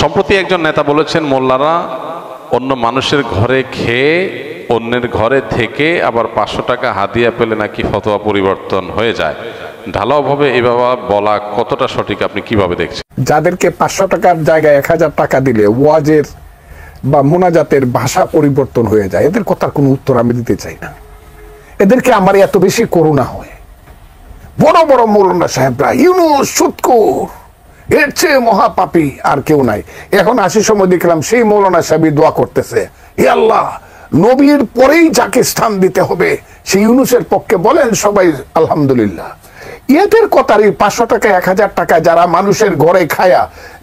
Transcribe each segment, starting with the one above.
সম্প্রতি একজন নেতা বলেছেন, মোল্লারা অন্য মানুষের ঘরে খেয়ে অন্যের ঘরে থেকে আবার 500 টাকা হাদিয়া পেলে নাকি ফতোয়া পরিবর্তন হয়ে যায়। ঢালাওভাবে এভাবে বলা কতটা সঠিক, আপনি কিভাবে দেখছেন? যাদেরকে 500 টাকার জায়গায় 1000 টাকা দিলে ওয়াজের বা মোনাজাতের ভাষা পরিবর্তন হয়ে যায়, এদের কথার কোনো উত্তর আমি দিতে চাই না। এদেরকে আমার এত বেশি করুণা হয়। বড় বড় মৌলানা সাহেবরা ইউনুস সুৎখোর, এর চেয়ে মহাপাপী আর কেউ নাই। এখন আসার সময় দেখলাম সেই মৌলানা সাহেব দোয়া করতেছে, হে আল্লাহ, নবীর পরেই যাকে স্থান দিতে হবে সেই ইউনুসের পক্ষে বলেন সবাই আলহামদুলিল্লাহ। এদের কথার 500 টাকা 1000 টাকা যারা মানুষের ঘরে খায়া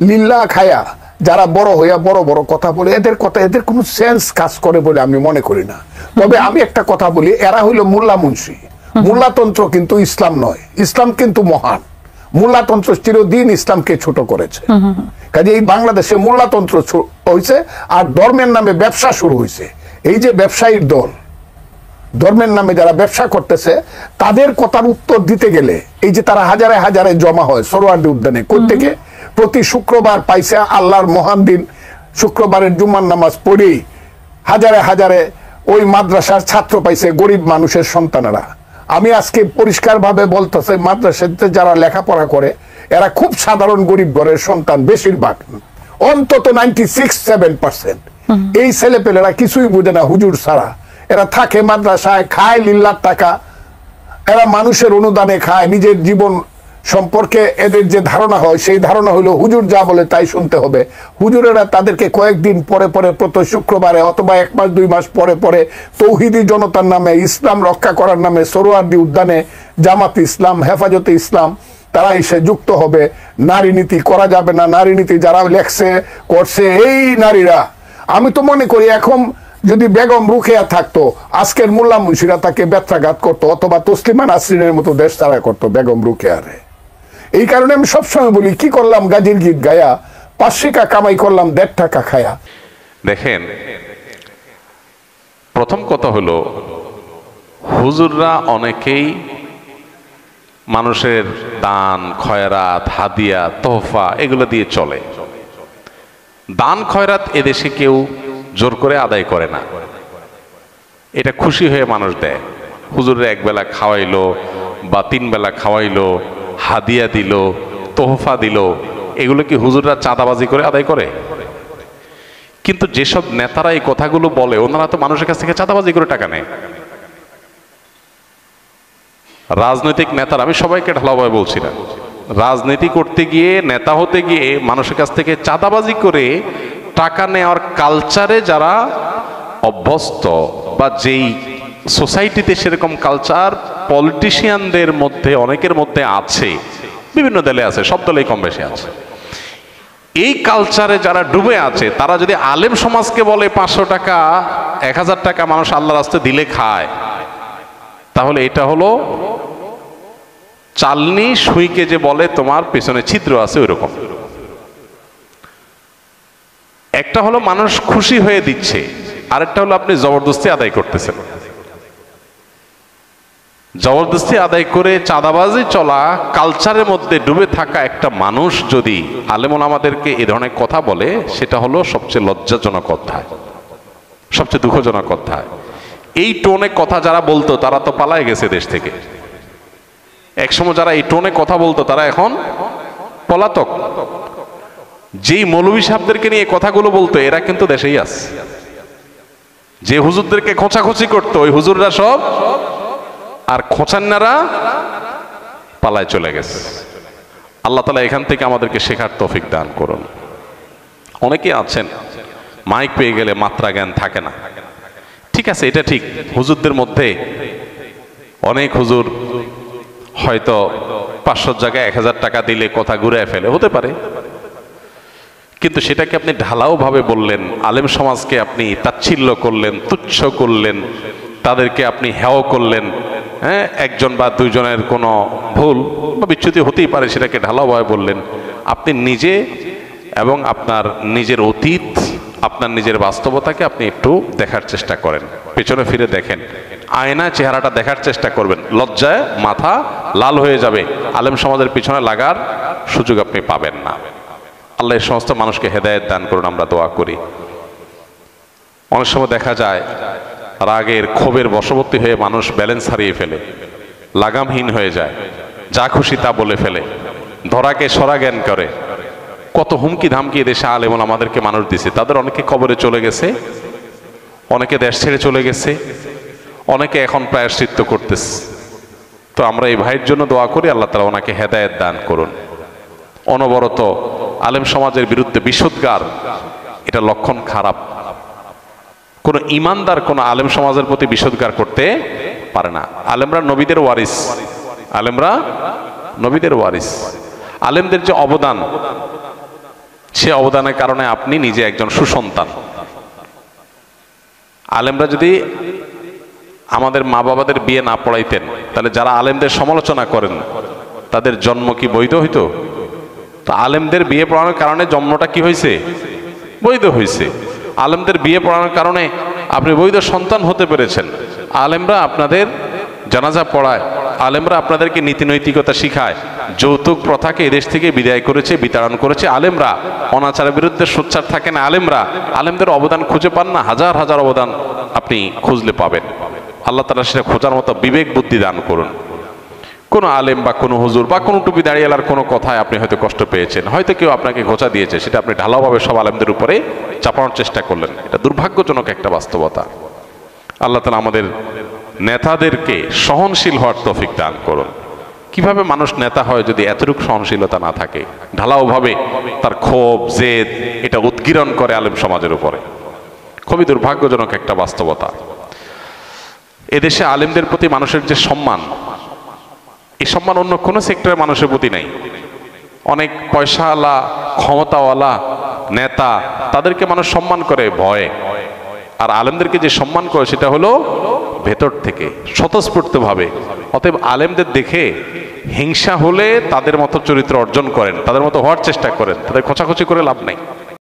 লিল্লা খায়া যারা বড় হইয়া বড় বড় কথা বলে, এদের কথা এদের কোনো সেন্স কাজ করে বলে আমি মনে করি না। তবে আমি একটা কথা বলি, এরা হইল মোল্লা মুন্সি। মোল্লাতন্ত্র কিন্তু ইসলাম নয়, ইসলাম কিন্তু মহান। মোল্লাতন্ত্র চিরদিন ইসলামকে ছোট করেছে। কাজে এই বাংলাদেশে মোল্লাতন্ত্র হয়েছে আর ধর্মের নামে ব্যবসা শুরু হয়েছে। এই যে ব্যবসায়ীর দল, ধর্মের নামে যারা ব্যবসা করতেছে, তাদের কথার উত্তর দিতে গেলে এই যে তারা হাজারে হাজারে জমা হয় সোহরাওয়ার্দী উদ্যানে, কই থেকে? প্রতি শুক্রবার পাইছে আল্লাহর মহান দিন, শুক্রবারের জুম্মার নামাজ পড়েই হাজারে হাজারে ওই মাদ্রাসার ছাত্র পাইছে, গরিব মানুষের সন্তানেরা। আমি আজকে পরিষ্কারভাবে বলতেছি, মাদ্রাসাতে যারা লেখাপড়া করে এরা খুব সাধারণ গরিব ঘরের সন্তান, বেশিরভাগ, অন্তত 96-7%। এই ছেলেপেলেরা কিছুই বুঝে না হুজুর ছাড়া। এরা থাকে মাদ্রাসায়, খায় লিল্লার টাকা, এরা মানুষের অনুদানে খায়। নিজের জীবন সম্পর্কে এদের যে ধারণা হয় সেই ধারণা হলো হুজুর যা বলে তাই শুনতে হবে। হুজুরেরা তাদেরকে কয়েকদিন পরে পরে প্রতি শুক্রবারে অথবা 1 মাস 2 মাস পরে পরে তৌহিদি জনতার নামে, ইসলাম রক্ষা করার নামে সোহরাওয়ার্দী উদ্যানে জামাত ইসলাম, হেফাজতে ইসলাম তারা এসে যুক্ত হবে। নারী নীতি করা যাবে না, নারী নীতি যারা লেখছে করছে এই নারীরা। আমি তো মনে করি এখন যদি বেগম রুকেয়া থাকতো, আজকের মোল্লা মুন্সিরা তাকে ব্যত্রাঘাত করতো অথবা তসলিমা নাসরিনের মতো দেশ ছাড়া করতো বেগম রুকেয়ারে। এই কারণে আমি সবসময় বলি, কি করলাম গাজীর গীত গায়া, 5 টাকা কামাই করলাম 1.5 টাকা খায়া। দেখেন, প্রথম কথা হলো, হুজুররা অনেকেই মানুষের দান খয়রাত হাদিয়া তোহফা এগুলো দিয়ে চলে। দান খয়রাত এদেশে কেউ জোর করে আদায় করে না, এটা খুশি হয়ে মানুষ দেয়। হুজুরে 1 বেলা খাওয়াইলো বা 3 বেলা খাওয়াইলো, হাদিয়া দিল, তোহফা দিল, এগুলো কি হুজুররা চাঁদাবাজি করে আদায় করে? কিন্তু যেসব নেতারা এই কথাগুলো বলে, ওনারা তো মানুষের কাছ থেকে চাঁদাবাজি করে টাকা নেয়। রাজনৈতিক নেতারা, আমি সবাইকে ঢালাওভাবে বলছি না, রাজনীতি করতে গিয়ে, নেতা হতে গিয়ে মানুষের কাছ থেকে চাঁদাবাজি করে টাকা নেওয়ার কালচারে যারা অভ্যস্ত, বা যেই সোসাইটিতে সেরকম কালচার পলিটিশিয়ানদের মধ্যে অনেকের মধ্যে আছে, বিভিন্ন দলে আছে, সব দলেই কম বেশি আছে, এই কালচারে যারা ডুবে আছে, তারা যদি আলেম সমাজকে বলে 500 টাকা 1000 টাকা মানুষ আল্লাহর রাস্তায় দিলে খায়, তাহলে এটা হলো চালনি সুইকে যে বলে তোমার পেছনে ছিদ্র আছে, ওইরকম। একটা হলো মানুষ খুশি হয়ে দিচ্ছে, আরেকটা হলো আপনি জবরদস্তি আদায় করতেছেন। জবরদস্তি আদায় করে চাঁদাবাজি চলা কালচারের মধ্যে ডুবে থাকা একটা মানুষ যদি আলেম ওলামাদেরকে এই ধরনের কথা বলে, সেটা হলো সবচেয়ে লজ্জাজনক অধ্যায়, সবচেয়ে দুঃখজনক অধ্যায়। এই টোনে কথা যারা বলতো তারা তো পালায় গেছে দেশ থেকে। একসময় যারা এই টোনে কথা বলতো তারা এখন পলাতক। যেই মৌলভী সাহেবদেরকে নিয়ে কথাগুলো বলতো এরা কিন্তু দেশেই আছে। যে হুজুরদেরকে খোঁচাখুচি করতো ওই হুজুররা সব, আর খোঁচান্নারা পালায় চলে গেছে। আল্লাহ তাআলা এখান থেকে আমাদেরকে শেখার তৌফিক দান করুন। অনেকে আছেন মাইক পেয়ে গেলে মাত্রা জ্ঞান থাকে না। ঠিক আছে, এটা ঠিক, হুজুরদের মধ্যে অনেক হুজুর হয়তো 500 জায়গায় 1000 টাকা দিলে কথা ঘুরে ফেলে, হতে পারে। কিন্তু সেটাকে আপনি ঢালাও ভাবে বললেন, আলেম সমাজকে আপনি তাচ্ছিল্য করলেন, তুচ্ছ করলেন, তাদেরকে আপনি হেয় করলেন। হ্যাঁ, একজন বা দুইজনের কোনো ভুল বা বিচ্যুতি হতেই পারে, সেটাকে ঢালাও ভাবে বললেন। আপনি নিজে এবং আপনার নিজের অতীত, আপনার নিজের বাস্তবতাকে আপনি একটু দেখার চেষ্টা করেন, পেছনে ফিরে দেখেন, আয়নায় চেহারাটা দেখার চেষ্টা করবেন। লজ্জায় মাথা লাল হয়ে যাবে, আলেম সমাজের পিছনে লাগার সুযোগ আপনি পাবেন না। আল্লাহ এই সমস্ত মানুষকে হেদায়েত দান করুন, আমরা দোয়া করি। অনেক সময় দেখা যায় রাগের ক্ষোভের বশবর্তী হয়ে মানুষ ব্যালেন্স হারিয়ে ফেলে, লাগামহীন হয়ে যায়, যা খুশি তা বলে ফেলে, ধরাকে সরা জ্ঞান করে। কত হুমকি ধামকি দেশে আলেম আমাদেরকে মানুষ দিছে, তাদের অনেকে কবরে চলে গেছে, অনেকে দেশ ছেড়ে চলে গেছে, অনেকে এখন প্রায়শ্চিত্ত করতেছে। তো আমরা এই ভাইয়ের জন্য দোয়া করি, আল্লাহ তাআলা ওনাকে হেদায়েত দান করুন। অনবরত আলেম সমাজের বিরুদ্ধে বিষোদ্গার, এটা লক্ষণ খারাপ। কোন ইমানদার কোন আলেম সমাজের প্রতি বিষোদ্গার করতে পারে না। আলেমরা নবীদের ওয়ারিস, আলেমরা নবীদের ওয়ারিস। আলেমদের যে অবদান, সে অবদানের কারণে আপনি নিজে একজন সুসন্তান। আলেমরা যদি আমাদের মা বাবাদের বিয়ে না পড়াইতেন, তাহলে যারা আলেমদের সমালোচনা করেন তাদের জন্ম কি বৈধ হইতো? তো আলেমদের বিয়ে পড়ানোর কারণে জন্মটা কি হয়েছে? বৈধ হয়েছে। আলেমদের বিয়ে পড়ানোর কারণে আপনি বৈধ সন্তান হতে পেরেছেন। আলেমরা আপনাদের জানাজা পড়ায়, আলেমরা আপনাদেরকে নীতি নৈতিকতা শিখায়, যৌতুক প্রথাকে এদেশ থেকে বিদায় করেছে, বিতাড়ন করেছে আলেমরা। অনাচারের বিরুদ্ধে সোচ্চার থাকেন আলেমরা। আলেমদের অবদান খুঁজে পান না? হাজার হাজার অবদান আপনি খুঁজলে পাবেন। আল্লাহ তাআলা সেটা খোঁজার মতো বিবেক বুদ্ধি দান করুন। কোনো আলেম বা কোনো হুজুর বা কোনো টুপি দাঁড়িয়েলার কোনো কথায় আপনি হয়তো কষ্ট পেয়েছেন, হয়তো কেউ আপনাকে ঘোচা দিয়েছে, সেটা আপনি ঢালাওভাবে সব আলেমদের উপরে চাপানোর চেষ্টা করলেন। এটা দুর্ভাগ্যজনক একটা বাস্তবতা। আল্লাহ তাআলা আমাদের নেতাদেরকে সহনশীল হওয়ার তৌফিক দান করুন। কিভাবে মানুষ নেতা হয় যদি এতটুকু সহনশীলতা না থাকে? ঢালাওভাবে তার ক্ষোভ জেদ এটা উদ্গীরণ করে আলেম সমাজের উপরে। খুবই দুর্ভাগ্যজনক একটা বাস্তবতা। এদেশে আলেমদের প্রতি মানুষের যে সম্মান, এই সম্মান অন্য কোনো সেক্টরের মানুষের প্রতি নাই। অনেক পয়সাওয়ালা ক্ষমতাওয়ালা নেতা, তাদেরকে মানুষ সম্মান করে ভয়ে, আর আলেমদেরকে যে সম্মান করে সেটা হলো ভেতর থেকে, স্বতঃস্ফূর্তভাবে। অতএব আলেমদের দেখে হিংসা হলে তাদের মতো চরিত্র অর্জন করেন, তাদের মতো হওয়ার চেষ্টা করেন, তাদের খোঁচাখুচি করে লাভ নাই।